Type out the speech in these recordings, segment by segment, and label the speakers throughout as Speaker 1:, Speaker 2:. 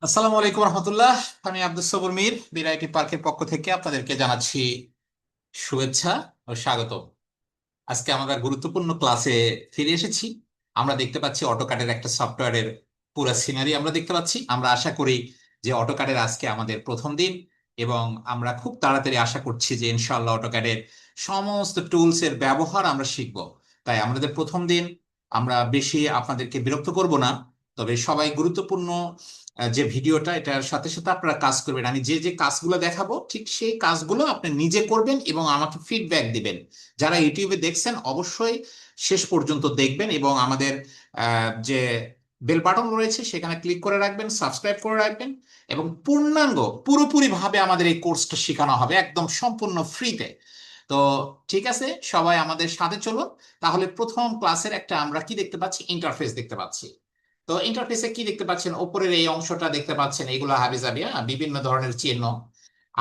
Speaker 1: আসসালামু আলাইকুম রহমতুল্লাহ। আমি আব্দুস সবুর মির বিআইটি পার্কের পক্ষ থেকে আপনাদেরকে জানাচ্ছি শুভেচ্ছা ও স্বাগত। আজকে আমরা গুরুত্বপূর্ণ ক্লাসে ফিরে এসেছি। আমরা দেখতে পাচ্ছি অটোক্যাডের একটা সফটওয়্যারের পুরো সিনারি আমরা দেখতে পাচ্ছি। আমরা আশা করি যে অটোক্যাডের আজকে আমাদের প্রথম দিন, এবং আমরা খুব তাড়াতাড়ি আশা করছি যে ইনশাআল্লাহ অটোক্যাডের সমস্ত টুলস এর ব্যবহার আমরা শিখব। তাই আমাদের প্রথম দিন, আমরা বেশি আপনাদেরকে বিরক্ত করব না। তবে সবাই গুরুত্বপূর্ণ যে ভিডিওটা, এটার সাথে সাথে আপনারা কাজ করবেন। আমি যে যে কাজগুলো দেখাবো ঠিক সেই কাজগুলো আপনি নিজে করবেন এবং আমাকে ফিডব্যাক দিবেন। যারা ইউটিউবে দেখছেন অবশ্যই শেষ পর্যন্ত দেখবেন, এবং আমাদের যে বেল বাটন রয়েছে সেখানে ক্লিক করে রাখবেন, সাবস্ক্রাইব করে রাখবেন। এবং পূর্ণাঙ্গ পুরোপুরি ভাবে আমাদের এই কোর্সটা শেখানো হবে একদম সম্পূর্ণ ফ্রিতে। তো ঠিক আছে, সবাই আমাদের সাথে চলুন। তাহলে প্রথম ক্লাসের একটা আমরা কি দেখতে পাচ্ছি, ইন্টারফেস দেখতে পাচ্ছি। তো ইন্টারফেসে কি দেখতে পাচ্ছেন, ওপরের এই অংশটা দেখতে পাচ্ছেন, এগুলো হাবিজাবি বিভিন্ন ধরনের চিহ্ন।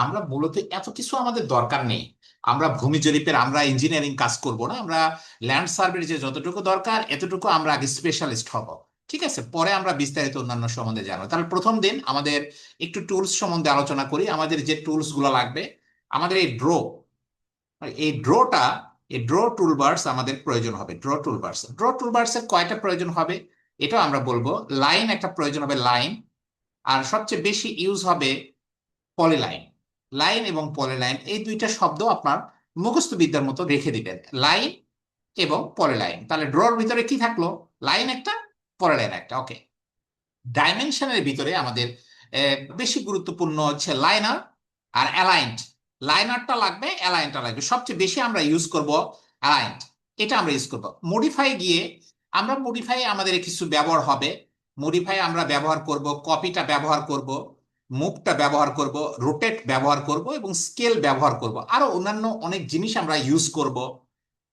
Speaker 1: আমরা মূলত এত কিছু আমাদের দরকার নেই। আমরা ভূমি জরিপের, আমরা ইঞ্জিনিয়ারিং কাজ করব না। আমরা ল্যান্ড সার্ভের যে যতটুকু দরকার এতটুকু আমরা আগে স্পেশালিস্ট হব। ঠিক আছে, পরে আমরা বিস্তারিত অন্যান্য সম্বন্ধে জানবো। তাহলে প্রথম দিন আমাদের একটু টুলস সম্বন্ধে আলোচনা করি। আমাদের যে টুলস গুলো লাগবে, আমাদের এই এই ড্রোটা এই ড্র টুলবার্স আমাদের প্রয়োজন হবে। ড্র টুলবার্স এর কয়টা প্রয়োজন হবে এটাও আমরা বলবো। লাইন একটা প্রয়োজন হবে, লাইন। আর সবচেয়ে বেশি ইউজ হবে পলিলাইন। লাইন এবং পলিলাইন এই দুইটা শব্দ আপনার মুখস্থ বিদ্যার মতো রেখে দিবেন, লাইন এবং পলিলাইন। তাহলে ড্রর ভিতরে কি থাকলো, লাইন একটা, পলিলাইন একটা। ওকে। ডাইমেনশনের ভিতরে আমাদের বেশি গুরুত্বপূর্ণ হচ্ছে লাইনার আর অ্যালাইন্ড। লাইনারটা লাগবে, অ্যালাইনটা লাগবে। সবচেয়ে বেশি আমরা ইউজ করব অ্যালাইন্ড, এটা আমরা ইউজ করব। মডিফাই গিয়ে আমরা মডিফাই আমাদের কিছু ব্যবহার হবে। মডিফাই আমরা ব্যবহার করব, কপিটা ব্যবহার করব, মুভটা ব্যবহার করব, রোটেট ব্যবহার করব এবং স্কেল ব্যবহার করব। আরো অন্যান্য অনেক জিনিস আমরা ইউজ করব।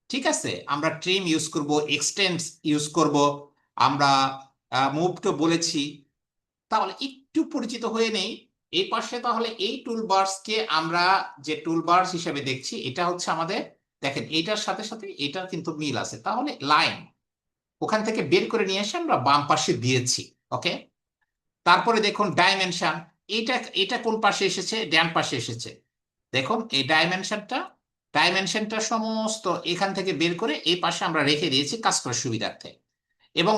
Speaker 1: ঠিক আছে, আমরা ট্রিম ইউজ করব, এক্সটেন্ড ইউজ করব, আমরা মুভ তো বলেছি। তাহলে একটু পরিচিত হয়ে নেই এই পাশে। তাহলে এই টুলবার্স কে আমরা যে টুলবার্স হিসেবে দেখছি, এটা হচ্ছে আমাদের, দেখেন এইটার সাথে সাথে এটা কিন্তু মিল আছে। তাহলে লাইন ওখান থেকে বের করে নিয়ে এসে আমরা বাম পাশে দিয়েছি। ওকে। তারপরে দেখুন ডাইমেনশন, এটা এটা কোন পাশে এসেছে, ডান পাশে এসেছে। দেখুন এই ডাইমেনশনটা সমস্ত এখান থেকে বের করে এই পাশে আমরা রেখে দিয়েছি কাজ করার সুবিধার্থে। এবং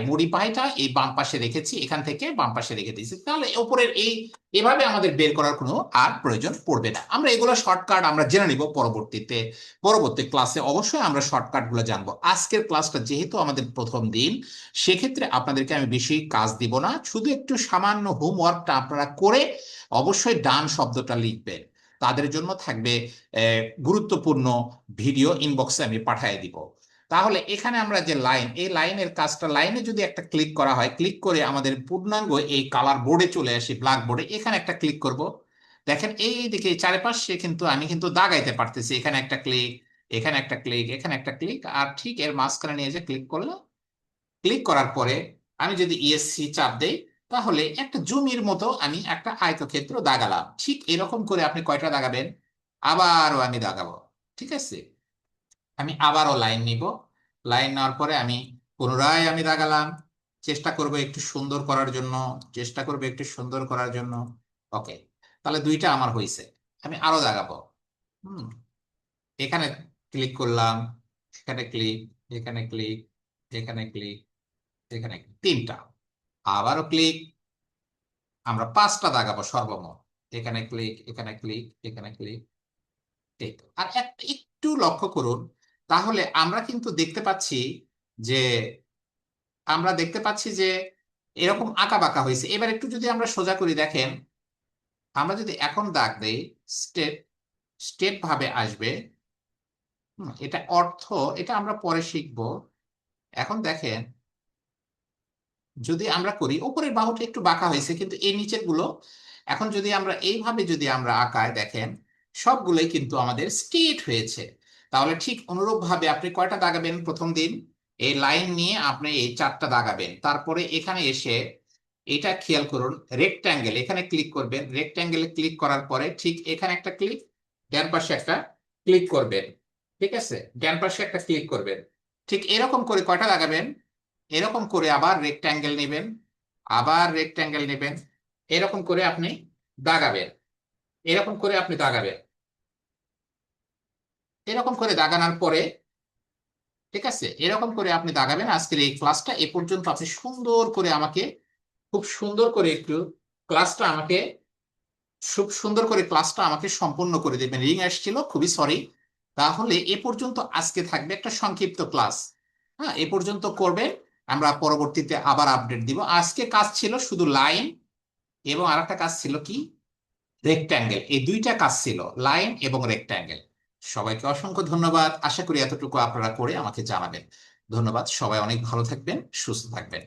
Speaker 1: মডিফাইটা এই বাম পাশে রেখেছি, এখান থেকে বাম পাশে রেখে দিয়েছি। তাহলে উপরের এই এভাবে আমাদের বের করার কোনো আর প্রয়োজন পড়বে না। আমরা এগুলো শর্টকাট আমরা জেনে নিব পরবর্তী ক্লাসে অবশ্যই আমরা শর্টকাট গুলো জানবো। আজকের ক্লাসটা যেহেতু আমাদের প্রথম দিন, সেক্ষেত্রে আপনাদেরকে আমি বেশি কাজ দিব না, শুধু একটু সামান্য হোমওয়ার্কটা আপনারা করে অবশ্যই ডান শব্দটা লিখবেন। তাদের জন্য থাকবে গুরুত্বপূর্ণ ভিডিও, ইনবক্সে আমি পাঠিয়ে দিব। তাহলে এখানে আমরা যে লাইন, এই লাইনের কাজটা, লাইনে যদি একটা ক্লিক করা হয়, ক্লিক করে আমাদের পূর্ণাঙ্গ এই কালার বোর্ডে চলে আসি, ব্ল্যাক বোর্ডে এখানে একটা ক্লিক করব। দেখেন এই দিকে চারপাশে কিন্তু আমি কিন্তু দাগাইতে পারতেছি। এখানে একটা ক্লিক, এখানে একটা ক্লিক, এখানে একটা ক্লিক, আর ঠিক এর মাঝখানে নিয়ে যে ক্লিক করলো। ক্লিক করার পরে আমি যদি ইএসসি চাপ দেই, তাহলে একটা জমির মতো আমি একটা আয়তক্ষেত্র দাগালাম। ঠিক এরকম করে আপনি কয়টা দাগাবেন, আবারও আমি দাগাবো। ঠিক আছে, আমি আবারও লাইন নিব। লাইন নেওয়ার পরে আমি পুনরায় আমি দাগালাম। চেষ্টা করব একটু সুন্দর করার জন্য, চেষ্টা করব একটু সুন্দর করার জন্য। ওকে। তাহলে দুইটা আমার হয়েছে। আমি আরো দাগাবো। হুম। এখানে ক্লিক করলাম, এখানে ক্লিক, এখানে ক্লিক, এখানে ক্লিক, এখানে click। তিনটা। আবারও ক্লিক, আমরা পাঁচটা দাগাবো সর্বমোট। এখানে ক্লিক, এখানে ক্লিক, এখানে ক্লিক। ঠিক। আর একটু লক্ষ্য করুন, তাহলে আমরা কিন্তু দেখতে পাচ্ছি যে এরকম আঁকা বাঁকা হয়েছে। এবার একটু যদি আমরা সোজা করি, দেখেন আমরা যদি এখন দাগ দেই, স্টেপ স্টেপ ভাবে আসবে। এটা অর্থ, এটা আমরা পরে শিখবো। এখন দেখেন, যদি আমরা করি উপরের বাহুটা একটু বাঁকা হয়েছে, কিন্তু এই নিচের গুলো এখন যদি আমরা এইভাবে যদি আমরা আঁকায়, দেখেন সবগুলোই কিন্তু আমাদের স্ট্রেট হয়েছে। তাহলে ঠিক অনুরূপ ভাবে আপনি কয়টা দাগাবেন প্রথম দিন, এই লাইন নিয়ে আপনি এই চারটা দাগাবেন। তারপরে এখানে এসে এটা খেয়াল করুন, রেক্ট্যাঙ্গেল, এখানে ক্লিক করবেন। রেক্ট্যাঙ্গেলে ক্লিক করার পরে ঠিক এখানে একটা ক্লিক, ডান পাশে একটা ক্লিক করবেন। ঠিক আছে, ডান পাশে একটা ক্লিক করবেন। ঠিক এরকম করে কয়টা লাগাবেন, এরকম করে আবার রেক্ট্যাঙ্গেল নেবেন, আবার রেক্ট্যাঙ্গেল নেবেন, এরকম করে আপনি দাগাবেন, এরকম করে আপনি দাগাবেন, এরকম করে দাগানোর পরে, ঠিক আছে, এরকম করে আপনি দাগাবেন। আজকের এই ক্লাসটা এ পর্যন্ত আপনি সুন্দর করে আমাকে, খুব সুন্দর করে একটু ক্লাসটা আমাকে, খুব সুন্দর করে ক্লাসটা আমাকে সম্পূর্ণ করে দেবেন। রিং আসছিল, খুবই সরি। তাহলে এ পর্যন্ত আজকে থাকবে একটা সংক্ষিপ্ত ক্লাস। হ্যাঁ, এ পর্যন্ত করবে, আমরা পরবর্তীতে আবার আপডেট দিব। আজকে কাজ ছিল শুধু লাইন, এবং আরেকটা কাজ ছিল কি, রেক্ট্যাঙ্গেল। এই দুইটা কাজ ছিল, লাইন এবং রেক্ট্যাঙ্গেল। সবাইকে অসংখ্য ধন্যবাদ, আশা করি এতটুকু আপনারা করে আমাকে জানাবেন। ধন্যবাদ, সবাই অনেক ভালো থাকবেন, সুস্থ থাকবেন।